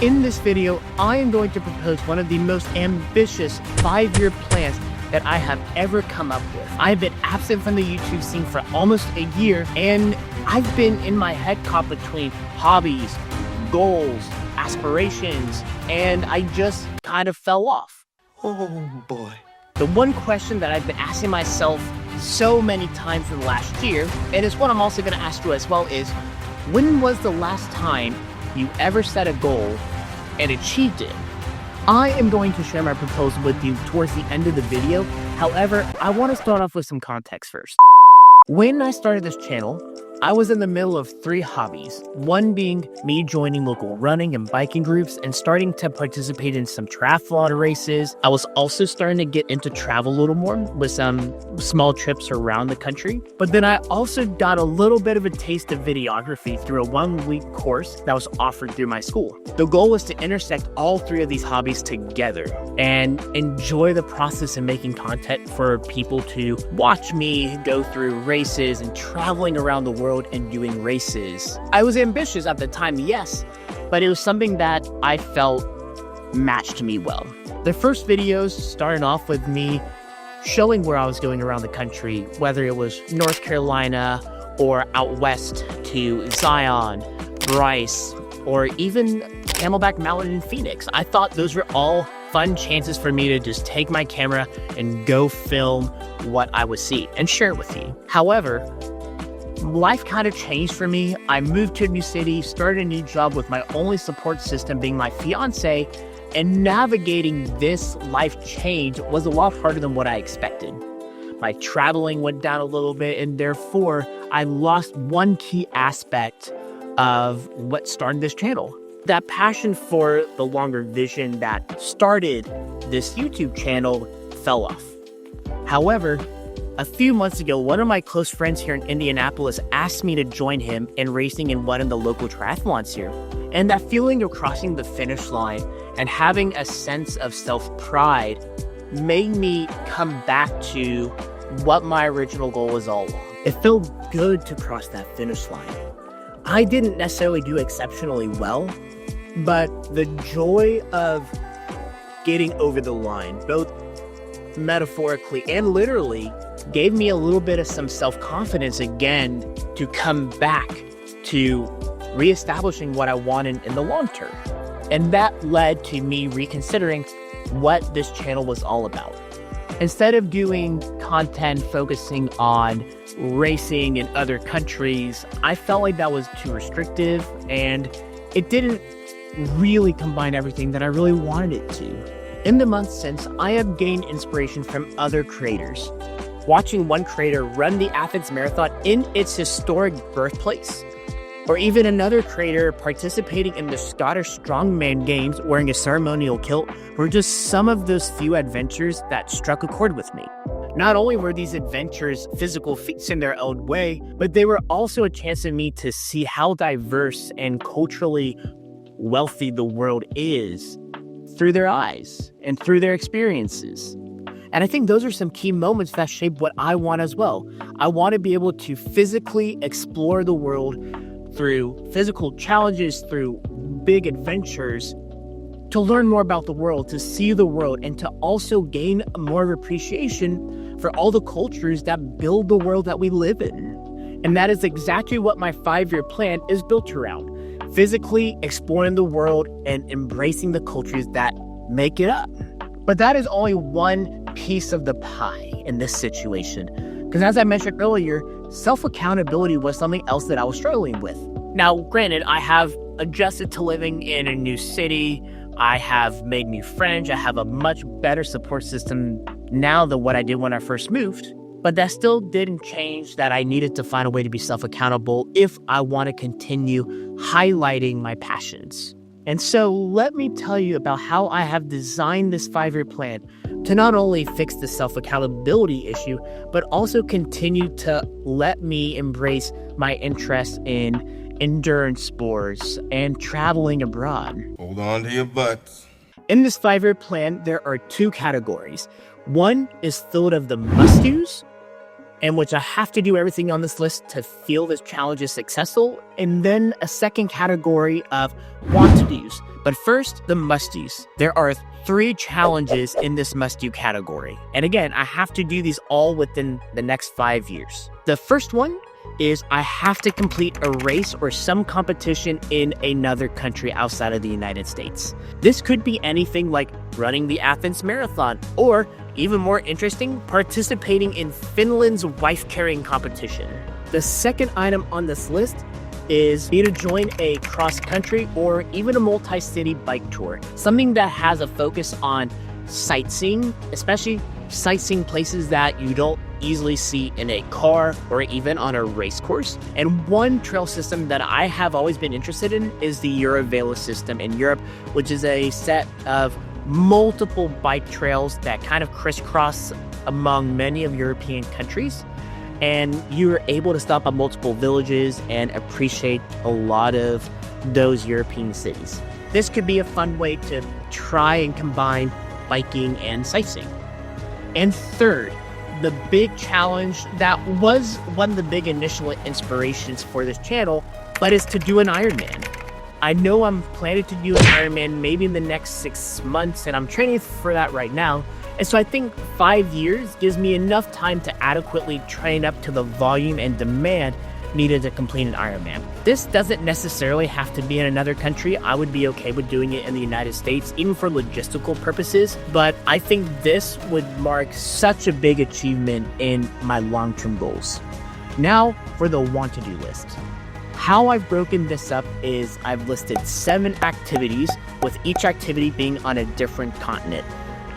In this video, I am going to propose one of the most ambitious 5-year plans that I have ever come up with. I've been absent from the YouTube scene for almost a year, and I've been in my head caught between hobbies, goals, aspirations, and I just kind of fell off. Oh boy. The one question that I've been asking myself so many times in the last year, and it's what I'm also going to ask you as well, is when was the last time you ever set a goal and achieved it? I am going to share my proposal with you towards the end of the video. However, I want to start off with some context first. When I started this channel, I was in the middle of 3 hobbies, one being me joining local running and biking groups and starting to participate in some triathlon races. I was also starting to get into travel a little more with some small trips around the country. But then I also got a little bit of a taste of videography through a 1-week course that was offered through my school. The goal was to intersect all 3 of these hobbies together and enjoy the process of making content for people to watch me go through races and traveling around the world and doing races. I was ambitious at the time, yes, but it was something that I felt matched me well. The first videos started off with me showing where I was going around the country, whether it was North Carolina or out west to Zion, Bryce, or even Camelback Mountain in Phoenix. I thought those were all fun chances for me to just take my camera and go film what I would see and share it with you. However, life kind of changed for me. I moved to a new city, started a new job with my only support system being my fiance, and navigating this life change was a lot harder than what I expected. My traveling went down a little bit, and therefore I lost one key aspect of what started this channel. That passion for the longer vision that started this YouTube channel fell off. However, a few months ago, one of my close friends here in Indianapolis asked me to join him in racing in one of the local triathlons here. And that feeling of crossing the finish line and having a sense of self-pride made me come back to what my original goal was all along. It felt good to cross that finish line. I didn't necessarily do exceptionally well, but the joy of getting over the line, both metaphorically and literally, gave me a little bit of some self-confidence again to come back to reestablishing what I wanted in the long term. And that led to me reconsidering what this channel was all about. Instead of doing content focusing on racing in other countries, I felt like that was too restrictive and it didn't really combine everything that I really wanted it to. In the months since, I have gained inspiration from other creators. Watching one creator run the Athens Marathon in its historic birthplace, or even another creator participating in the Scottish Strongman Games wearing a ceremonial kilt, were just some of those few adventures that struck a chord with me. Not only were these adventures physical feats in their own way, but they were also a chance for me to see how diverse and culturally wealthy the world is through their eyes and through their experiences. And I think those are some key moments that shape what I want as well. I want to be able to physically explore the world through physical challenges, through big adventures, to learn more about the world, to see the world, and to also gain more of appreciation for all the cultures that build the world that we live in. And that is exactly what my 5-year plan is built around. Physically exploring the world and embracing the cultures that make it up. But that is only one piece of the pie in this situation. Because as I mentioned earlier, self-accountability was something else that I was struggling with. Now, granted, I have adjusted to living in a new city. I have made new friends. I have a much better support system now than what I did when I first moved. But that still didn't change that I needed to find a way to be self-accountable if I want to continue highlighting my passions. And so let me tell you about how I have designed this 5-year plan to not only fix the self-accountability issue, but also continue to let me embrace my interest in endurance sports and traveling abroad. Hold on to your butts. In this 5-year plan, there are 2 categories. One is filled of the must-dos, in which I have to do everything on this list to feel this challenge is successful, and then a second category of want-to-dos. But first, the must-dos. There are 3 challenges in this must-do category. And again, I have to do these all within the next 5 years. The first one is I have to complete a race or some competition in another country outside of the United States. This could be anything like running the Athens Marathon, or even more interesting, participating in Finland's wife-carrying competition. The second item on this list is me to join a cross-country or even a multi-city bike tour. Something that has a focus on sightseeing, especially sightseeing places that you don't easily see in a car or even on a race course. And one trail system that I have always been interested in is the Eurovelo system in Europe, which is a set of multiple bike trails that kind of crisscross among many of European countries. And you're able to stop at multiple villages and appreciate a lot of those European cities. This could be a fun way to try and combine biking and sightseeing. And third, the big challenge that was one of the big initial inspirations for this channel, but is to do an Ironman. I know I'm planning to do an Ironman maybe in the next 6 months, and I'm training for that right now. And so I think 5 years gives me enough time to adequately train up to the volume and demand needed to complete an Ironman. This doesn't necessarily have to be in another country. I would be okay with doing it in the United States, even for logistical purposes. But I think this would mark such a big achievement in my long-term goals. Now for the want-to-do list. How I've broken this up is I've listed 7 activities, with each activity being on a different continent.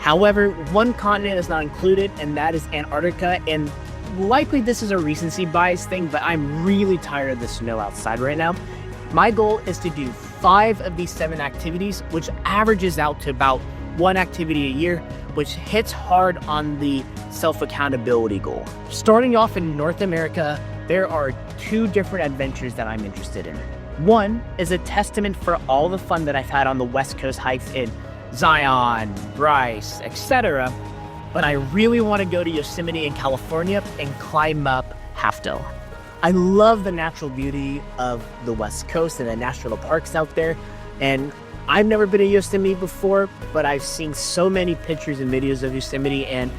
However, one continent is not included, and that is Antarctica. And likely this is a recency bias thing, but I'm really tired of the snow outside right now. My goal is to do 5 of these 7 activities, which averages out to about 1 activity a year, which hits hard on the self-accountability goal. Starting off in North America, there are 2 different adventures that I'm interested in. One is a testament for all the fun that I've had on the West Coast hikes in Zion, Bryce, etc. But I really want to go to Yosemite in California and climb up Half Dome. I love the natural beauty of the West Coast and the national parks out there. And I've never been to Yosemite before, but I've seen so many pictures and videos of Yosemite, and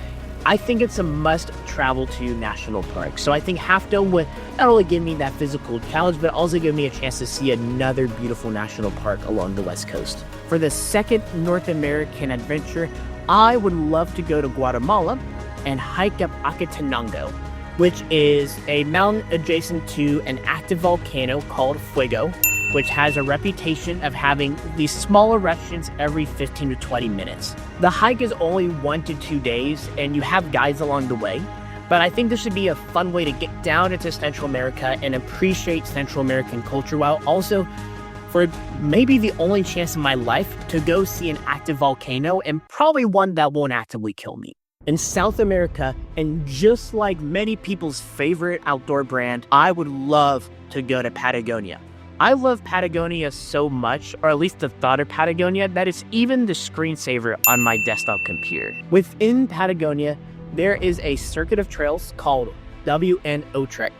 I think it's a must travel to national park. So I think Half Dome would not only give me that physical challenge, but also give me a chance to see another beautiful national park along the West Coast. For the second North American adventure, I would love to go to Guatemala and hike up Acatenango, which is a mountain adjacent to an active volcano called Fuego, which has a reputation of having these small eruptions every 15 to 20 minutes. The hike is only 1 to 2 days, and you have guides along the way, but I think this should be a fun way to get down into Central America and appreciate Central American culture, while also for maybe the only chance in my life to go see an active volcano, and probably one that won't actively kill me. In South America, and just like many people's favorite outdoor brand, I would love to go to Patagonia. I love Patagonia so much, or at least the thought of Patagonia, that it's even the screensaver on my desktop computer. Within Patagonia, there is a circuit of trails called WNO Trek,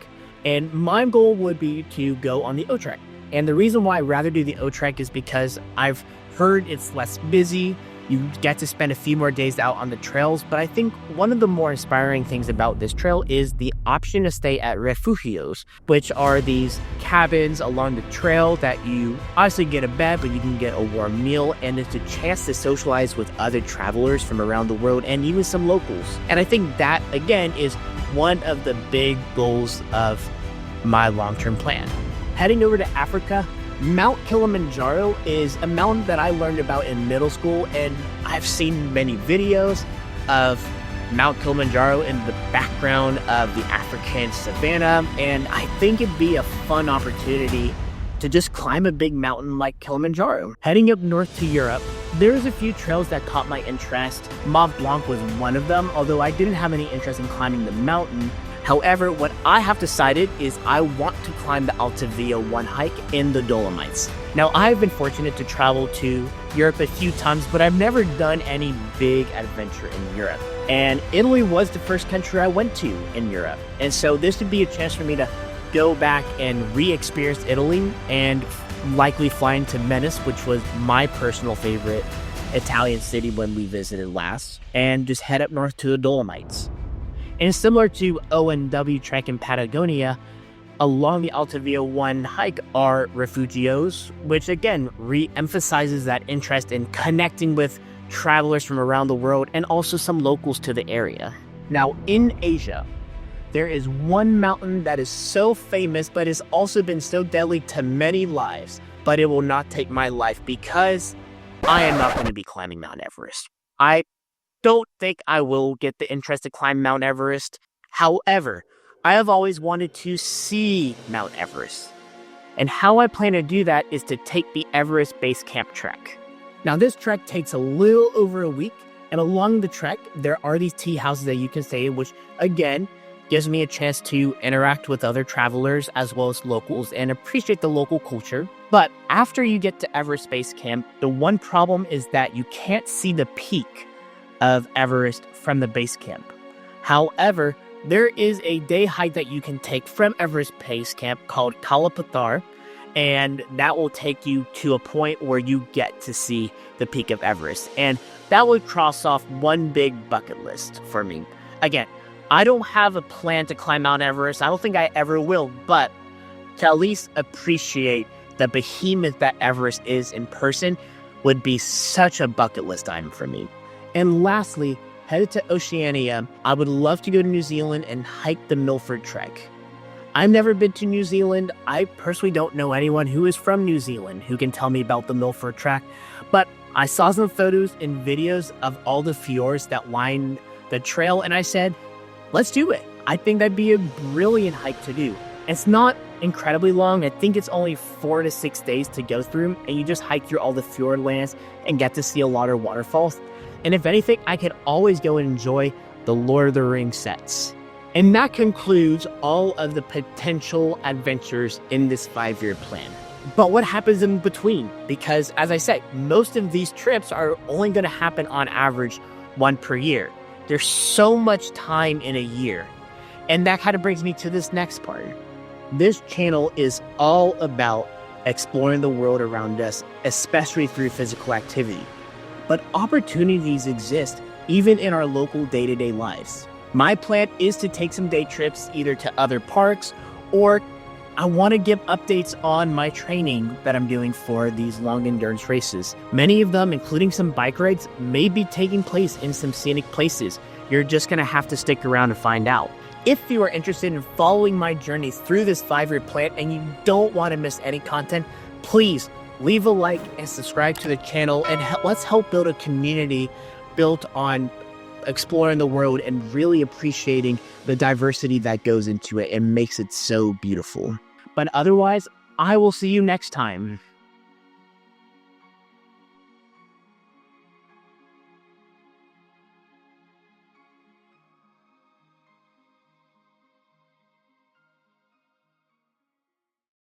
and my goal would be to go on the O Trek. And the reason why I'd rather do the O Trek is because I've heard it's less busy. You get to spend a few more days out on the trails, but I think one of the more inspiring things about this trail is the option to stay at refugios, which are these cabins along the trail that you obviously get a bed, but you can get a warm meal, and it's a chance to socialize with other travelers from around the world and even some locals. And I think that, again, is one of the big goals of my long-term plan. Heading over to Africa, Mount Kilimanjaro is a mountain that I learned about in middle school, and I've seen many videos of Mount Kilimanjaro in the background of the African savanna, and I think it'd be a fun opportunity to just climb a big mountain like Kilimanjaro. Heading up north to Europe, there's a few trails that caught my interest. Mont Blanc was one of them, although I didn't have any interest in climbing the mountain. However, what I have decided is I want to climb the Alta Via 1 hike in the Dolomites. Now, I've been fortunate to travel to Europe a few times, but I've never done any big adventure in Europe. And Italy was the first country I went to in Europe. And so this would be a chance for me to go back and re-experience Italy and likely fly into Venice, which was my personal favorite Italian city when we visited last, and just head up north to the Dolomites. And similar to O&W Trek in Patagonia, along the Alta Via 1 hike are refugios, which again re-emphasizes that interest in connecting with travelers from around the world and also some locals to the area. Now, in Asia, there is one mountain that is so famous but has also been so deadly to many lives, but it will not take my life because I am not going to be climbing Mount Everest. I don't think I will get the interest to climb Mount Everest. However, I have always wanted to see Mount Everest. And how I plan to do that is to take the Everest Base Camp trek. Now, this trek takes a little over a week, and along the trek, there are these tea houses that you can stay in, which, again, gives me a chance to interact with other travelers as well as locals and appreciate the local culture. But after you get to Everest Base Camp, the one problem is that you can't see the peak of Everest from the base camp. However, there is a day hike that you can take from Everest Base Camp called Kalapathar, and that will take you to a point where you get to see the peak of Everest. And that would cross off one big bucket list for me. Again, I don't have a plan to climb Mount Everest. I don't think I ever will, but to at least appreciate the behemoth that Everest is in person would be such a bucket list item for me. And lastly, headed to Oceania, I would love to go to New Zealand and hike the Milford Trek. I've never been to New Zealand. I personally don't know anyone who is from New Zealand who can tell me about the Milford Trek, but I saw some photos and videos of all the fjords that line the trail, and I said, let's do it. I think that'd be a brilliant hike to do. It's not incredibly long. I think it's only 4 to 6 days to go through, and you just hike through all the fjord lands and get to see a lot of waterfalls. And if anything, I could always go and enjoy the Lord of the Rings sets. And that concludes all of the potential adventures in this 5-year plan. But what happens in between? Because as I said, most of these trips are only going to happen on average 1 per year. There's so much time in a year. And that kind of brings me to this next part. This channel is all about exploring the world around us, especially through physical activity. But opportunities exist even in our local day-to-day lives. My plan is to take some day trips either to other parks, or I want to give updates on my training that I'm doing for these long endurance races. Many of them, including some bike rides, may be taking place in some scenic places. You're just going to have to stick around to find out. If you are interested in following my journey through this 5-year plan and you don't want to miss any content, please leave a like and subscribe to the channel, and let's help build a community built on exploring the world and really appreciating the diversity that goes into it and makes it so beautiful. But otherwise, I will see you next time.